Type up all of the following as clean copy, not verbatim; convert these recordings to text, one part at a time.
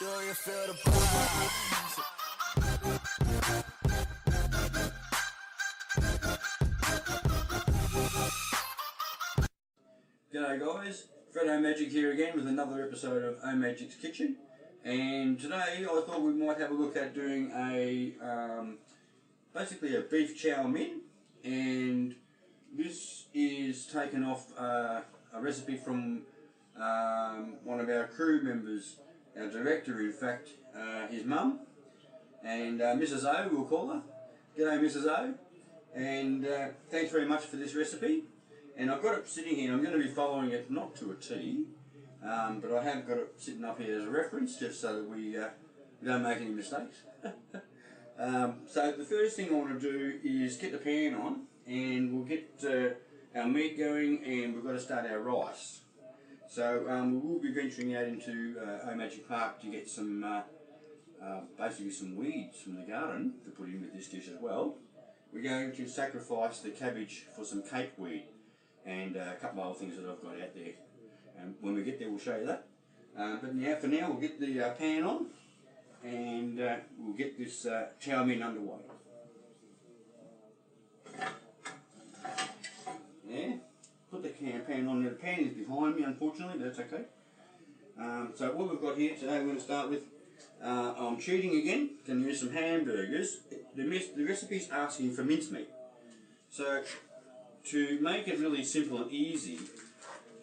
Do you feel the vibes? G'day guys, Fred Omagic here again with another episode of Omagic's Kitchen, and today I thought we might have a look at doing a basically a beef chow mein, and this is taken off a recipe from one of our crew members, our director in fact, his mum, and Mrs. O we'll call her. G'day Mrs. O, and thanks very much for this recipe. And I've got it sitting here. I'm going to be following it not to a T, but I have got it sitting up here as a reference just so that we don't make any mistakes. So the first thing I want to do is get the pan on, and we'll get our meat going, and we've got to start our rice. So we will be venturing out into Omagic Park to get some, basically some weeds from the garden to put in with this dish as well. We're going to sacrifice the cabbage for some cape weed and a couple of other things that I've got out there. And when we get there, we'll show you that. But now, for now, we'll get the pan on, and we'll get this chow mein underway. There, put the pan on. Now, the pan is behind me, unfortunately, but that's okay. So what we've got here today, we're going to start with, I'm cheating again, going to use some hamburgers. The recipe's asking for mincemeat. So, to make it really simple and easy,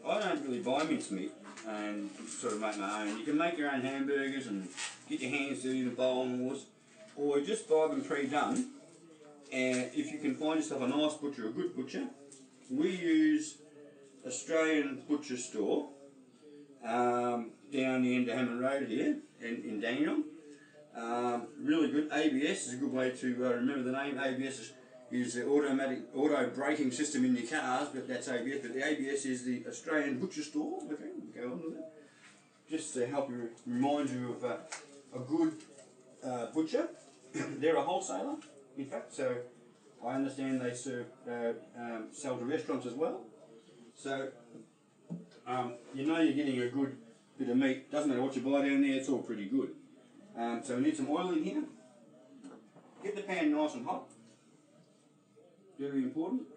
I don't really buy mincemeat and sort of make my own. You can make your own hamburgers and get your hands dirty in a bowl and all this, or just buy them pre-done. And if you can find yourself a nice butcher, a good butcher, we use Australian butcher store down the end of Hammond Road here in Dandenong. Really good. ABS is a good way to remember the name. ABS is the auto braking system in your cars, but that's ABS. But the ABS is the Australian Butcher Store. Okay, we'll go on with it. Just to help you, remind you of a good butcher. They're a wholesaler, in fact, so I understand they serve, sell to restaurants as well. So you know you're getting a good bit of meat. Doesn't matter what you buy down there, it's all pretty good. So we need some oil in here. Get the pan nice and hot. Very important,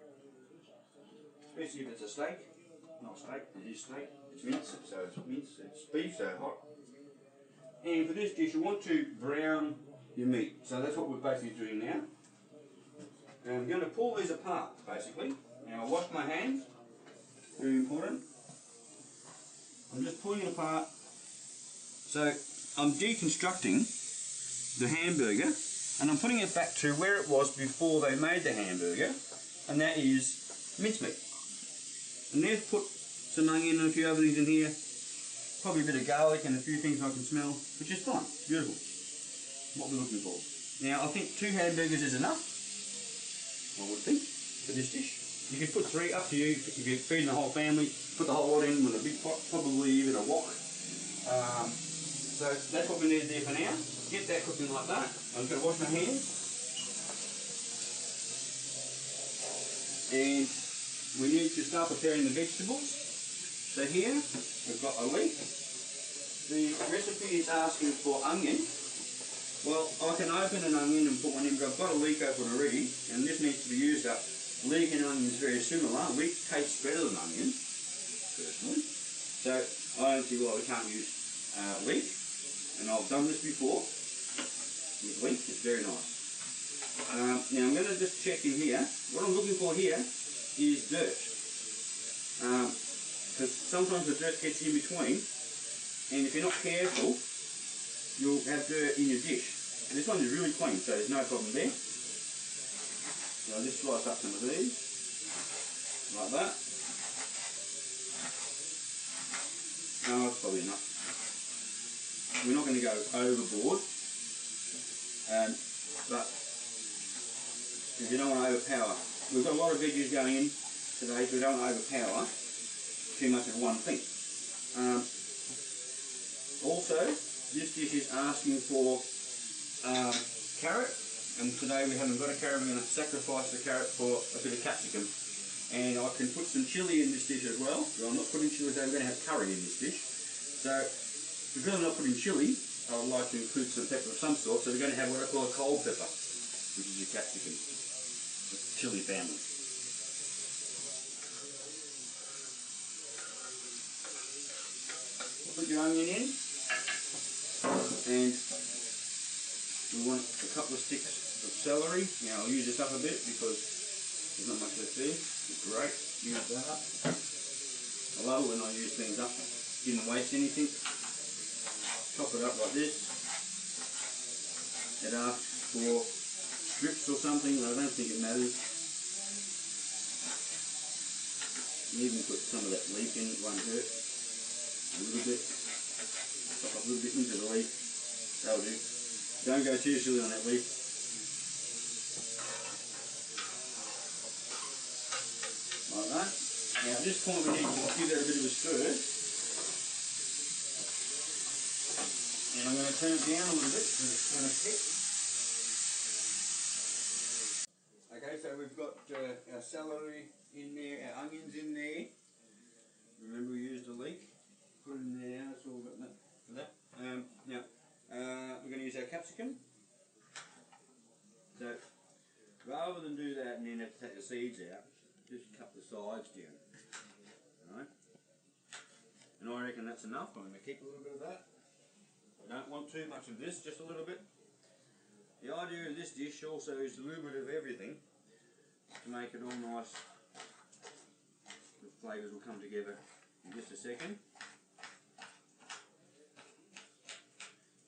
especially if it's a steak. Not steak, it is steak. It's mince, so it's mince, it's beef, so hot. And for this dish, you want to brown your meat. So that's what we're basically doing now. And I'm going to pull these apart, basically. Now I wash my hands, very important. I'm just pulling it apart. So I'm deconstructing the hamburger, and I'm putting it back to where it was before they made the hamburger, and that is mincemeat. And they've put some onion and a few other things in here, probably a bit of garlic and a few things I can smell, which is fine, beautiful, what we're looking for. Now I think 2 hamburgers is enough, I would think, for this dish. You can put 3, up to you. If you're feeding the whole family, put the whole lot in with a big pot, probably even a wok. So that's what we need there for now. Get that cooking like that. I'm going to wash my hands. And we need to start preparing the vegetables. So here, we've got a leek. The recipe is asking for onion. Well, I can open an onion and put one in, but I've got a leek open already, and this needs to be used up. Leek and onion is very similar. Leek tastes better than onion, personally. So I don't see why we can't use leek. And I've done this before with leek, it's very nice. Now I'm going to just check in here. What I'm looking for here is dirt. Because sometimes the dirt gets in between, and if you're not careful, you'll have dirt in your dish. And this one is really clean, so there's no problem there. So I'll just slice up some of these, like that. No, that's probably enough. We're not going to go overboard, but if you don't want to overpower, we've got a lot of veggies going in today, so we don't want to overpower too much of one thing. Also, this dish is asking for carrot, and today we haven't got a carrot. We're going to sacrifice the carrot for a bit of capsicum, and I can put some chilli in this dish as well. Well, I'm not putting chilli today, we're going to have curry in this dish. So Because I'm not putting chilli, I would like to include some pepper of some sort, so we're going to have what I call a cold pepper, which is your capsicum, the chilli family. Put your onion in, and we want a couple of sticks of celery. Now I'll use this up a bit because there's not much left there. It's great, use that up. I love it when I use things up, didn't waste anything. Chop it up like this. It asks for strips or something, I don't think it matters. You even put some of that leaf in, it won't hurt. A little bit. Chop up a little bit into the leaf. That'll do. Don't go too silly on that leaf. Like that. Now at this point we need to give that a bit of a stir. And I'm going to turn it down a little bit because it's going to stick. Okay, so we've got our celery in there, our onions in there. Remember we used the leek. Put it in there now, that's all we've got that, for that. Now, we're going to use our capsicum. So, rather than do that and then have to take the seeds out, just cut the sides down. Alright? And I reckon that's enough. I'm going to keep a little bit of that. I don't want too much of this, just a little bit. The idea of this dish also is a little bit of everything to make it all nice. The flavours will come together in just a second.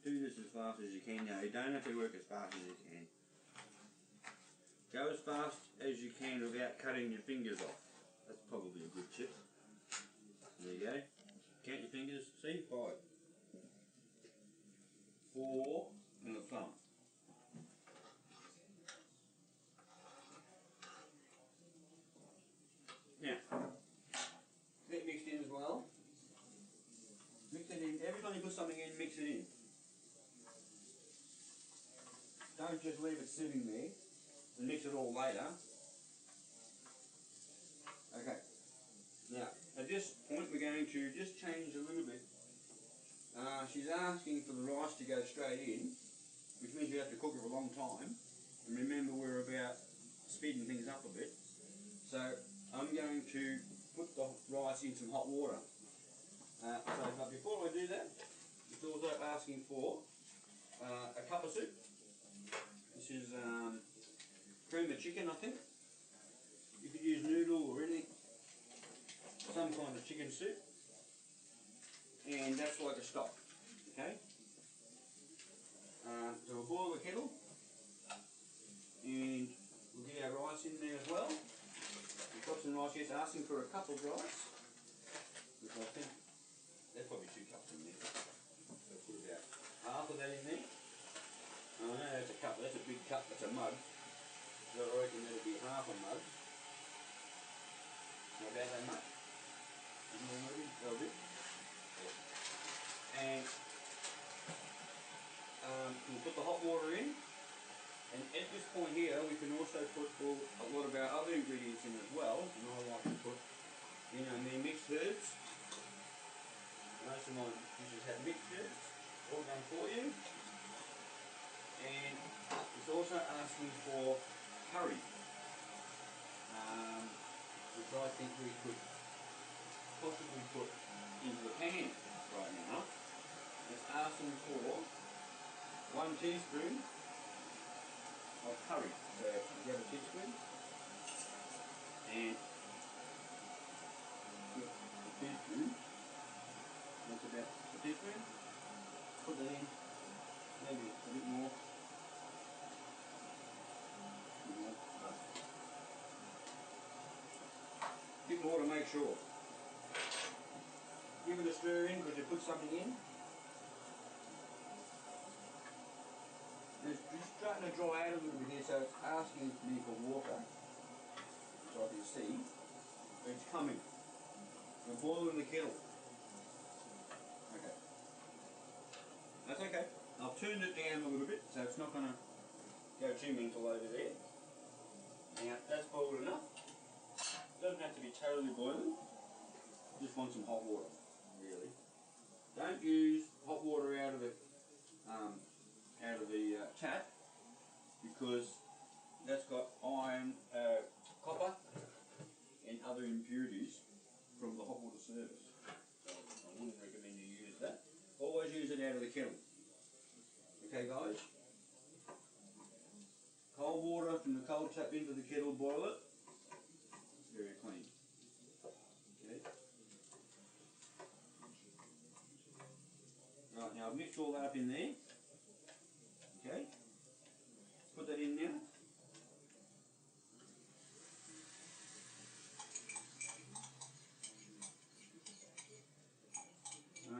Do this as fast as you can now. You don't have to work as fast as you can. Go as fast as you can without cutting your fingers off. That's probably a good tip. There you go. Count your fingers. See? 5. 4 and a thumb. Now, get mixed in as well. Mix it in. Every time you put something in, mix it in. Don't just leave it sitting there and mix it all later. Okay. Now, at this point we're going to just change a little bit. She's asking for the rice to go straight in, which means we have to cook it for a long time. And remember, we're about speeding things up a bit. So I'm going to put the rice in some hot water. But before I do that, it's also asking for a cup of soup. This is cream of chicken, I think. You could use noodle or anything, some kind of chicken soup. And that's like a stock, okay? So we'll boil the kettle, and we'll get our rice in there as well. We've got some rice here. It's asking for a cup of rice, which I think there's probably 2 cups in there. So put about half of that in there. I know that's a cup, that's a big cup, that's a mug. So I reckon that'll be half a mug. How about that much? More maybe? That'll do. And we'll put the hot water in. And at this point here, we can also put a lot of our other ingredients in as well. And I like to put, my mixed herbs. Most of my dishes have mixed herbs, all done for you. And it's also asking for curry, which I think we could possibly put into the pan right now. It's asking for 1 teaspoon of curry. So you grab a teaspoon and put a teaspoon. That's about a teaspoon. Put that in, maybe a bit more. A bit more to make sure. Give it a stir in because you put something in. It's just starting to dry out a little bit here, so it's asking me for water, which I can see. But it's coming. We're boiling the kettle. Okay. That's okay. I've turned it down a little bit, so it's not going to go too mental over there. Now, that's boiled enough. It doesn't have to be totally boiling. Just want some hot water, really. Don't use hot water out of the tap, because that's got iron, copper, and other impurities from the hot water service. So I wouldn't recommend you use that. Always use it out of the kettle. Okay, guys? Cold water from the cold tap into the kettle, boil it. Very clean. Okay. Right, now I've mixed all that up in there. Okay. Put that in now.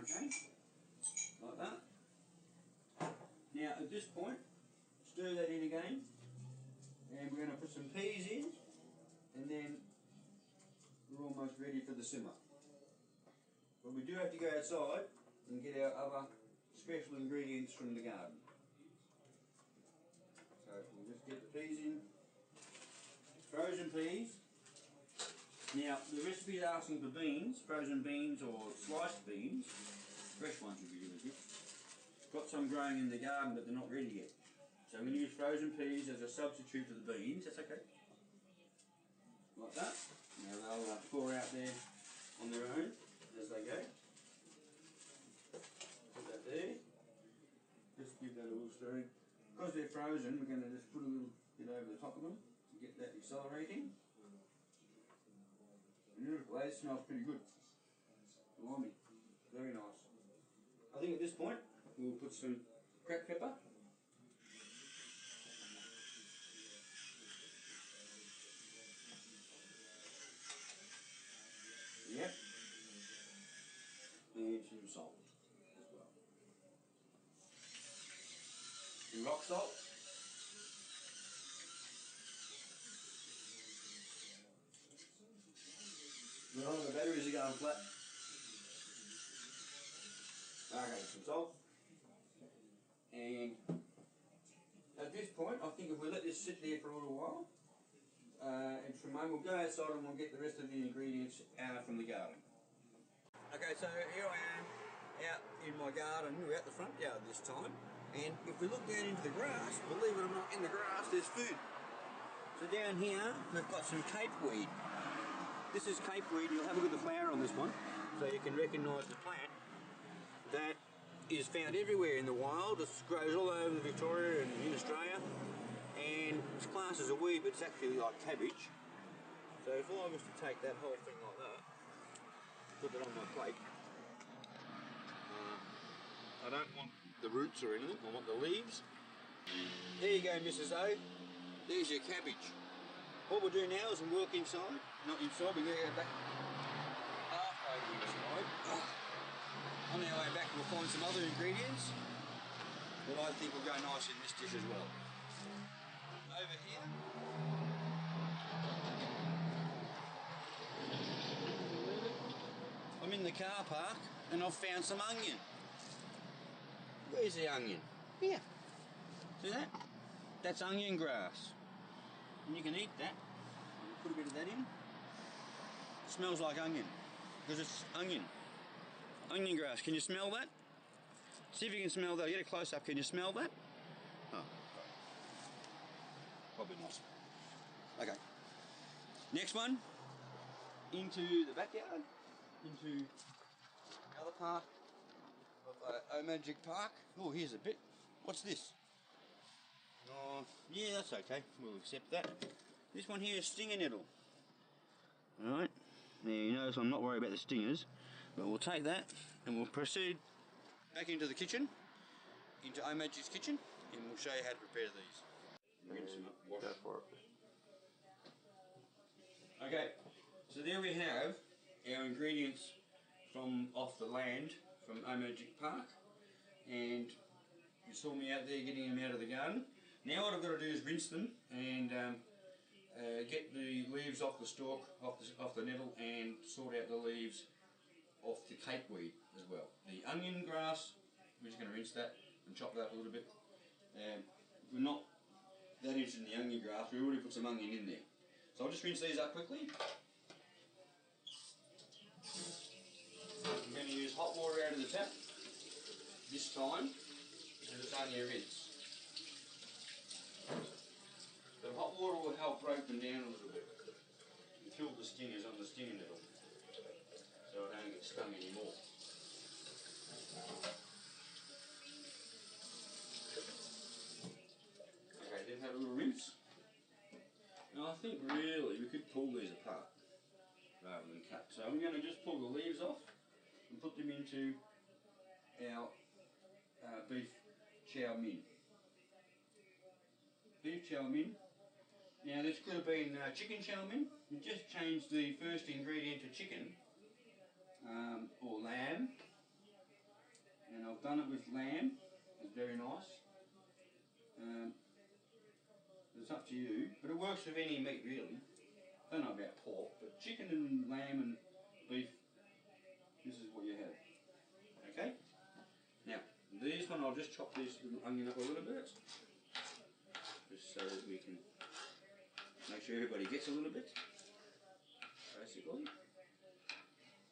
Okay. Like that. Now at this point, stir that in again. And we're going to put some peas in. And then we're almost ready for the simmer. But we do have to go outside and get our other special ingredients from the garden. So we'll just get the peas in. Frozen peas. Now the recipe is asking for beans, frozen beans or sliced beans. Fresh ones would be really good. Got some growing in the garden but they're not ready yet. So I'm going to use frozen peas as a substitute for the beans, that's okay. Like that. Now they'll pour out there on their own as they go. Put that there. Just give that a little stirring. Because they're frozen, we're going to just put a little bit over the top of them to get that accelerating. Beautiful, that smells pretty good. Blimey, very nice. I think at this point we'll put some cracked pepper. Yep. And some salt as well. Some rock salt. No, the batteries are going flat. Okay, some salt. And at this point, I think if we let this sit there for a little while, and Tremaine will go outside and we'll get the rest of the ingredients out from the garden. Okay, so here I am out in my garden. We're out the front yard this time. And if we look down into the grass, believe it or not, in the grass there's food. So down here, we've got some capeweed. This is capeweed. You'll have a look at the flower on this one, so you can recognise the plant. That is found everywhere in the wild. It grows all over Victoria and in Australia. And it's classed as a weed, but it's actually like cabbage. So if I was to take that whole thing like that, put it on my plate, I don't want the roots or anything, I want the leaves. There you go, Mrs. O. There's your cabbage. What we'll do now is we'll walk inside. Not inside, we're going to go back halfway inside. On our way back we'll find some other ingredients that I think will go nice in this dish as well. Over here, I'm in the car park and I've found some onion. Where's the onion? Here. See that? That's onion grass. And you can eat that. Put a bit of that in. It smells like onion because it's onion. Onion grass. Can you smell that? See if you can smell that. Get a close up. Can you smell that? Oh. Probably not. Okay. Next one. Into the backyard. Into the other part of Omagic Park. Oh, here's a bit. What's this? Oh, yeah, that's okay. We'll accept that. This one here is stinger nettle. Alright. Now you notice I'm not worried about the stingers, but we'll take that and we'll proceed back into the kitchen, into Omagic's kitchen, and we'll show you how to prepare these. Go for it. Okay, so there we have our ingredients from off the land from Omagic Park, and you saw me out there getting them out of the garden. Now what I've got to do is rinse them and get the leaves off the stalk, off the nettle, and sort out the leaves off the capeweed as well. The onion grass, we're just going to rinse that and chop that up a little bit. We're not that interested in the onion grass, we already put some onion in there. So I'll just rinse these up quickly. I'm going to use hot water out of the tap. this time because it's only a rinse. The hot water will help break them down a little bit and kill the stingers on the stinging nettle so I don't get stung anymore. Okay, then have a little rinse. Now I think really we could pull these apart rather than cut. So I'm going to just pull the leaves off and put them into our beef chow mein. Beef chow mein. Now this could have been chicken chow mein. We just changed the first ingredient to chicken or lamb, and I've done it with lamb. It's very nice. It's up to you, but it works with any meat really. I don't know about pork, but chicken and lamb and beef, this is what you have. Okay? Now, this one I'll just chop this onion up a little bit, just so that we can make sure everybody gets a little bit, basically.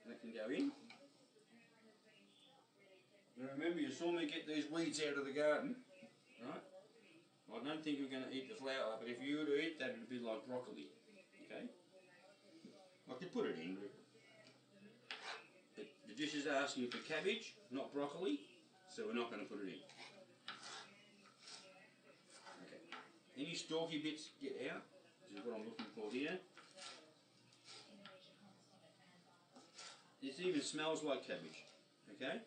And that can go in. Now remember, you saw me get these weeds out of the garden, right? I don't think you're going to eat the flower, but if you were to eat that, it would be like broccoli. Okay? I could put it in, but the dish is asking for cabbage, not broccoli, so we're not going to put it in. Okay. Any stalky bits get out, which is what I'm looking for here. This even smells like cabbage. Okay?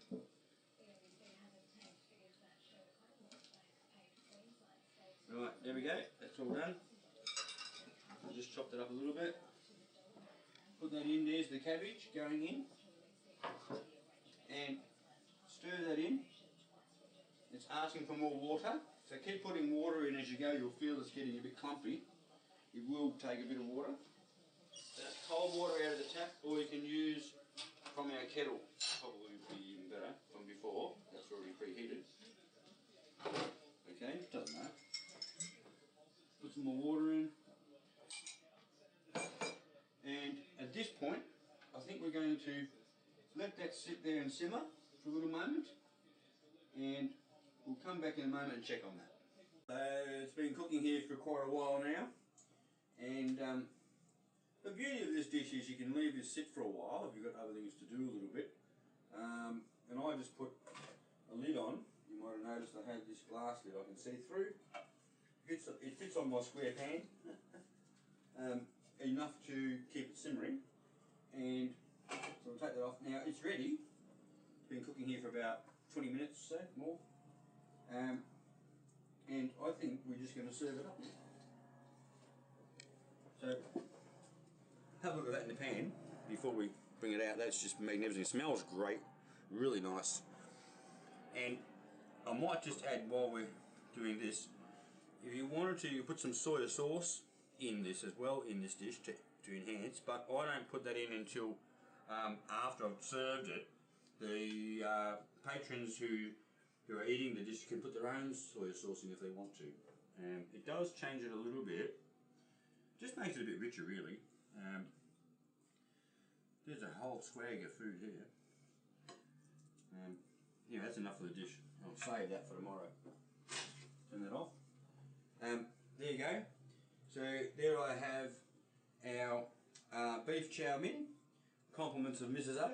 Right, there we go, that's all done. I'll just chop that up a little bit. Put that in, there's the cabbage going in. And stir that in. It's asking for more water, so keep putting water in as you go. You'll feel it's getting a bit clumpy. It will take a bit of water. That's cold water out of the tap, or you can use from our kettle. Probably would be even better from before. That's already preheated. Okay, doesn't matter. Put some more water in. And at this point, I think we're going to let that sit there and simmer for a little moment. And we'll come back in a moment and check on that. It's been cooking here for quite a while now. And the beauty of this dish is you can leave this sit for a while if you've got other things to do a little bit. And I just put a lid on. You might have noticed I had this glass lid I can see through. It fits on my square pan. Enough to keep it simmering. And so we'll take that off. Now it's ready. It's been cooking here for about 20 minutes or so, more. And I think we're just going to serve it up. So have a look at that in the pan before we bring it out. That's just magnificent. It smells great, really nice. And I might just add while we're doing this, if you wanted to, you put some soy sauce in this as well, in this dish to enhance, but I don't put that in until after I've served it. The patrons who are eating the dish can put their own soy sauce in if they want to. It does change it a little bit, just makes it a bit richer really. There's a whole swag of food here. Yeah, that's enough for the dish. I'll save that for tomorrow. Turn that off. There you go. So there I have our beef chow mein, compliments of Mrs. O.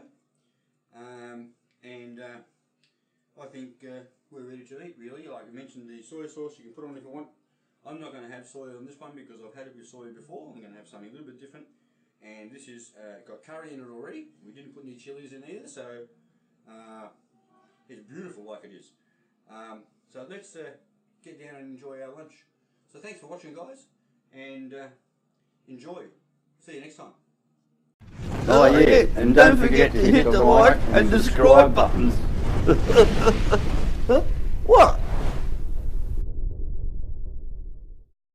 I think we're ready to eat really. Like I mentioned, the soy sauce you can put on if you want. I'm not going to have soy on this one because I've had it with soy before. I'm going to have something a little bit different. And this is got curry in it already. We didn't put any chilies in either, so it's beautiful like it is. So let's get down and enjoy our lunch. So thanks for watching, guys, and enjoy. See you next time. Oh yeah, and don't forget to hit the like and subscribe buttons. What?